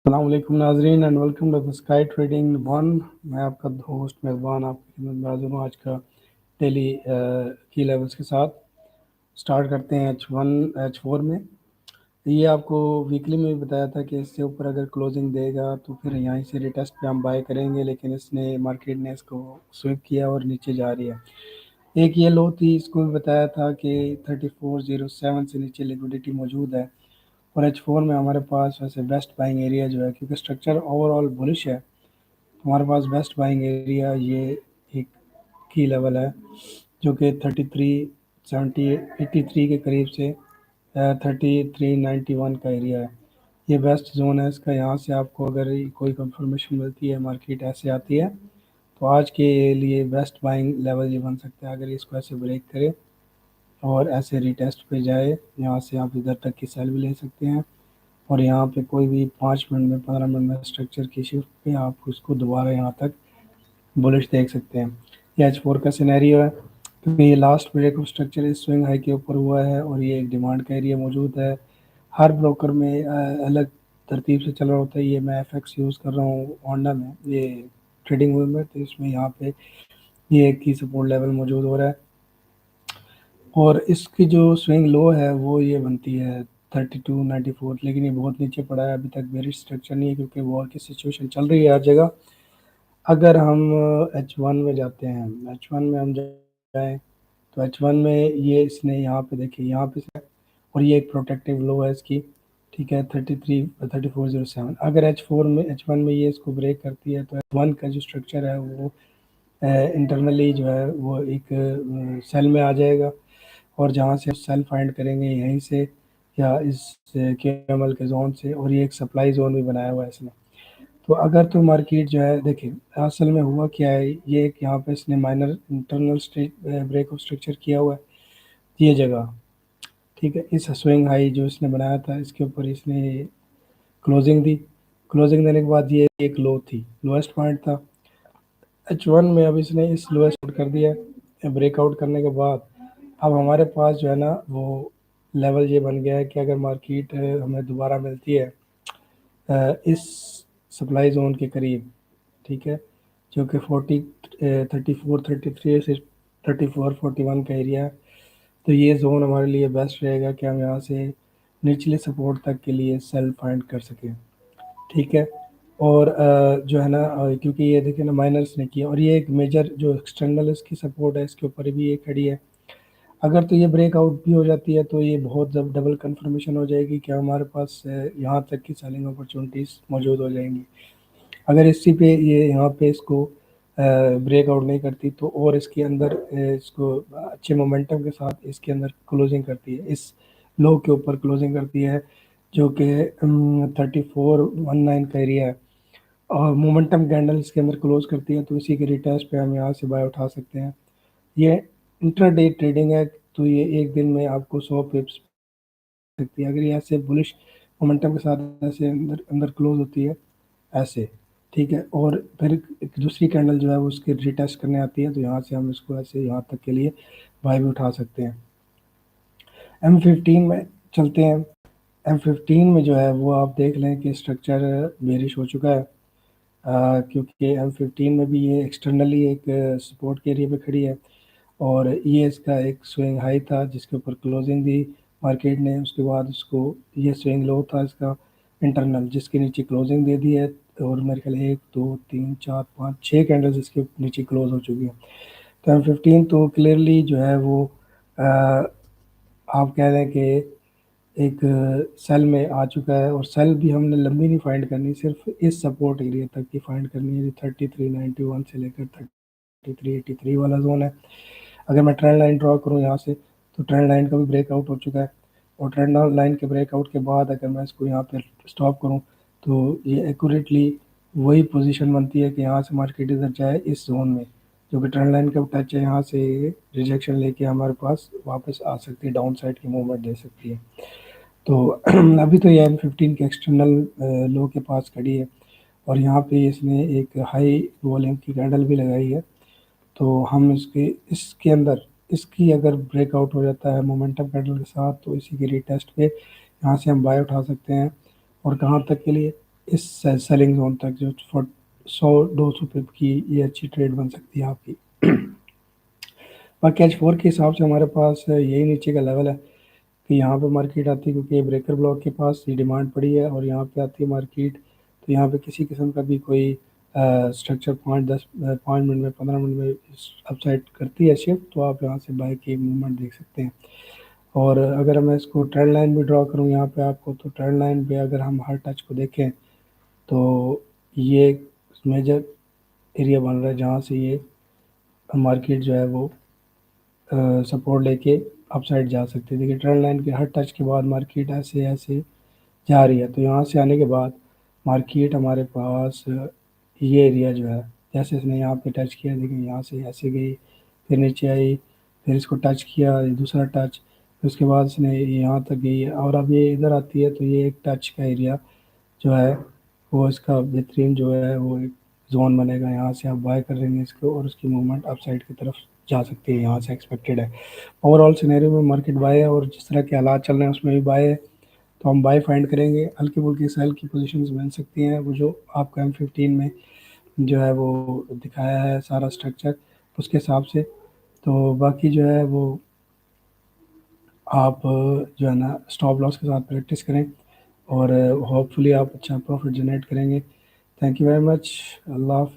السلام علیکم ناظرین and welcome to Sky Trading One. میں آپ کا ہوسٹ میزبان آپ کی خدمت میں حاضر ہوں آج کا ڈیلی کی لیولز کے ساتھ. سٹارٹ کرتے ہیں H4 میں. یہ آپ کو ویکلی میں بھی بتایا تھا کہ اس سے اوپر اگر کلوزنگ دے گا تو پھر یہیں سے ریٹیسٹ پہ ہم بائی کریں گے، لیکن اس نے مارکیٹ نے اس کو سویپ کیا اور نیچے جا رہی ہے. ایک یہ لو تھی، اس کو بھی بتایا تھا کہ 3407 سے نیچے لیکوڈیٹی موجود ہے. اور H4 میں ہمارے پاس ویسے بیسٹ بائنگ ایریا جو ہے، کیونکہ اسٹرکچر اوور آل بلش ہے، ہمارے پاس بیسٹ بائنگ ایریا یہ ایک کی لیول ہے جو کہ 83 کے قریب سے 3391 کا ایریا ہے. یہ بیسٹ زون ہے اس کا. یہاں سے آپ کو اگر کوئی کنفرمیشن ملتی ہے، مارکیٹ ایسے آتی ہے، تو آج کے لیے بیسٹ بائنگ لیول یہ بن سکتا ہے اگر اس کو ایسے بریک کرے اور ایسے ریٹیسٹ پہ جائے. یہاں سے آپ ادھر تک کی سیل بھی لے سکتے ہیں، اور یہاں پہ کوئی بھی 5 منٹ میں 15 منٹ میں اسٹرکچر کی شفٹ پہ آپ اس کو دوبارہ یہاں تک بلش دیکھ سکتے ہیں. یہ H4 کا سینیریو ہے، کیونکہ یہ لاسٹ بریک آف اسٹرکچر اس سوئنگ ہائی کے اوپر ہوا ہے اور یہ ایک ڈیمانڈ کا ایریا موجود ہے. ہر بروکر میں الگ ترتیب سے چل رہا ہوتا ہے. یہ میں ایف ایکس یوز کر رہا ہوں ہونڈا میں، یہ ٹریڈنگ ویو میں، تو اس میں یہاں پہ یہ ایک کی سپورٹ لیول موجود ہو رہا ہے. اور اس کی جو سوئنگ لو ہے وہ یہ بنتی ہے 3294، لیکن یہ بہت نیچے پڑا ہے. ابھی تک بیرش اسٹرکچر نہیں ہے کیونکہ وار کی سچویشن چل رہی ہے ہر جگہ. اگر ہم H1 میں جاتے ہیں، H1 میں ہم جائیں تو H1 میں یہ اس نے یہاں پہ دیکھیں، یہاں پہ اور یہ ایک پروٹیکٹیو لو ہے اس کی، ٹھیک ہے، 3407. اگر H1 میں یہ اس کو بریک کرتی ہے تو H1 کا جو اسٹرکچر ہے وہ انٹرنلی جو ہے وہ ایک سیل میں آ جائے گا، اور جہاں سے سیل فائنڈ کریں گے یہیں سے یا اس QML کے زون سے، اور یہ ایک سپلائی زون بھی بنایا ہوا ہے اس نے. تو اگر تو مارکیٹ جو ہے دیکھیں اصل میں ہوا کیا ہے، یہ ایک یہاں پہ اس نے minor internal break of structure کیا ہوا ہے یہ جگہ، ٹھیک ہے. اس سوئنگ ہائی جو اس نے بنایا تھا اس کے اوپر اس نے کلوزنگ دی. کلوزنگ دینے کے بعد یہ ایک لو تھی، لوئسٹ پوائنٹ تھا H1 میں. اب اس نے اس لوئسٹ آؤٹ کر دیا. بریک آؤٹ کرنے کے بعد اب ہمارے پاس جو ہے نا وہ لیول یہ بن گیا ہے کہ اگر مارکیٹ ہمیں دوبارہ ملتی ہے اس سپلائی زون کے قریب، ٹھیک ہے، جو کہ 3433 سے 3441 کا ایریا ہے، تو یہ زون ہمارے لیے بیسٹ رہے گا کہ ہم یہاں سے نچلے سپورٹ تک کے لیے سیل فائنڈ کر سکیں، ٹھیک ہے. اور جو ہے نا کیونکہ یہ دیکھیں نا مائنرس نے کیا، اور یہ ایک میجر جو ایکسٹرنل اس کی سپورٹ ہے اس کے اوپر بھی یہ کھڑی ہے. اگر تو یہ بریک آؤٹ بھی ہو جاتی ہے تو یہ بہت ڈبل کنفرمیشن ہو جائے گی کہ ہمارے پاس یہاں تک کی سیلنگ اپرچونیٹیز موجود ہو جائیں گی. اگر اسی پہ یہ یہاں پہ اس کو بریک آؤٹ نہیں کرتی تو اور اس کے اندر اس کو اچھے مومنٹم کے ساتھ اس کے اندر کلوزنگ کرتی ہے، اس لو کے اوپر کلوزنگ کرتی ہے جو کہ 3419 کا ایریا ہے، اور مومنٹم کینڈل اس کے اندر کلوز کرتی ہے. تو اسی کے ریٹیسٹ پہ ہم یہاں سے بائی اٹھا سکتے ہیں. یہ انٹرا ڈے ٹریڈنگ ہے، تو یہ ایک دن میں آپ کو 100 پپس سکتی ہے اگر یہ ایسے بلش مومنٹم کے ساتھ ایسے اندر کلوز ہوتی ہے ایسے، ٹھیک ہے. اور پھر ایک دوسری کینڈل جو ہے وہ اس کے ریٹیسٹ کرنے آتی ہے، تو یہاں سے ہم اس کو ایسے یہاں تک کے لیے بائی بھی اٹھا سکتے ہیں. M15 میں چلتے ہیں. M15 میں جو ہے وہ آپ دیکھ لیں کہ اسٹرکچر بیرش ہو چکا ہے، کیونکہ M15 میں بھی یہ ایکسٹرنلی ایک سپورٹ کے ایریا پہ کھڑی ہے، اور یہ اس کا ایک سوئنگ ہائی تھا جس کے اوپر کلوزنگ دی مارکیٹ نے. اس کے بعد اس کو یہ سوئنگ لو تھا اس کا انٹرنل جس کے نیچے کلوزنگ دے دی ہے، اور میرے خیال 1 2 3 4 5 6 کینڈلز اس کے نیچے کلوز ہو چکی ہیں. تو M15 تو کلیئرلی جو ہے وہ آپ کہہ رہے ہیں کہ ایک سیل میں آ چکا ہے، اور سیل بھی ہم نے لمبی نہیں فائنڈ کرنی، صرف اس سپورٹ ایریا تک کی فائنڈ کرنی ہے. 3391 سے لے کر 3383 والا زون ہے. اگر میں ٹرینڈ لائن ڈرا کروں یہاں سے تو ٹرینڈ لائن کا بھی بریک آؤٹ ہو چکا ہے، اور ٹرینڈ لائن کے بریک آؤٹ کے بعد اگر میں اس کو یہاں پہ اسٹاپ کروں تو یہ ایکوریٹلی وہی پوزیشن بنتی ہے کہ یہاں سے مارکیٹ ادھر جائے اس زون میں، جو کہ ٹرینڈ لائن کا ٹچ ہے. یہاں سے ریجیکشن لے کے ہمارے پاس واپس آ سکتی ہے، ڈاؤن سائڈ کی موومنٹ دے سکتی ہے. تو ابھی تو یہ M15 کے ایکسٹرنل لو کے پاس کھڑی ہے، اور یہاں پہ اس نے ایک ہائی وولیم کی کینڈل بھی لگائی ہے. تو ہم اس کے اندر اس کی اگر بریک آؤٹ ہو جاتا ہے مومنٹم کینڈل کے ساتھ تو اسی کے ریٹیسٹ پہ یہاں سے ہم بائی اٹھا سکتے ہیں. اور کہاں تک کے لیے اس سیلنگ زون تک جو 100-200 پپ کی یہ اچھی ٹریڈ بن سکتی ہے آپ کی۔ باقی H4 کے حساب سے ہمارے پاس یہی نیچے کا لیول ہے کہ یہاں پہ مارکیٹ آتی ہے، کیونکہ یہ بریکر بلاک کے پاس یہ ڈیمانڈ پڑی ہے اور یہاں پہ آتی ہے مارکیٹ، تو یہاں پہ کسی قسم کا بھی کوئی اسٹرکچر 5 منٹ میں 15 منٹ میں اپ سائڈ کرتی ہے شفٹ، تو آپ یہاں سے بائی کی موومنٹ دیکھ سکتے ہیں۔ اور اگر میں اس کو ٹرینڈ لائن بھی ڈرا کروں یہاں پہ آپ کو، تو ٹرینڈ لائن پہ اگر ہم ہر ٹچ کو دیکھیں تو یہ میجر ایریا بن رہا ہے جہاں سے یہ مارکیٹ جو ہے وہ سپورٹ لے کے اپ سائڈ جا سکتے ہیں۔ دیکھیے ٹرینڈ لائن کے ہر ٹچ کے بعد مارکیٹ ایسے ایسے جا رہی ہے، تو یہاں سے آنے کے بعد مارکیٹ ہمارے پاس یہ ایریا جو ہے، جیسے اس نے یہاں پہ ٹچ کیا، دیکھیں یہاں سے ایسے گئی، پھر نیچے آئی، پھر اس کو ٹچ کیا دوسرا ٹچ، پھر اس کے بعد اس نے یہاں تک گئی، اور اب یہ ادھر آتی ہے، تو یہ ایک ٹچ کا ایریا جو ہے وہ اس کا بہترین جو ہے وہ ایک زون بنے گا، یہاں سے آپ بائی کر لیں گے اس کو، اور اس کی موومنٹ اپ سائڈ کی طرف جا سکتی ہے، یہاں سے ایکسپیکٹڈ ہے۔ اوور آل سینیریو میں مارکیٹ بائی ہے، اور جس طرح کے حالات چل رہے ہیں اس میں بھی بائی ہے، تو ہم بائی فائنڈ کریں گے۔ ہلکی پھلکی سیل کی پوزیشنز بن سکتی ہیں، وہ جو آپ کو M15 میں جو ہے وہ دکھایا ہے سارا اسٹرکچر اس کے حساب سے، تو باقی جو ہے وہ آپ جو ہے نا اسٹاپ لاس کے ساتھ پریکٹس کریں، اور ہوپ فلی آپ اچھا پروفٹ جنریٹ کریں گے۔ تھینک یو ویری مچ، اللہ حافظ۔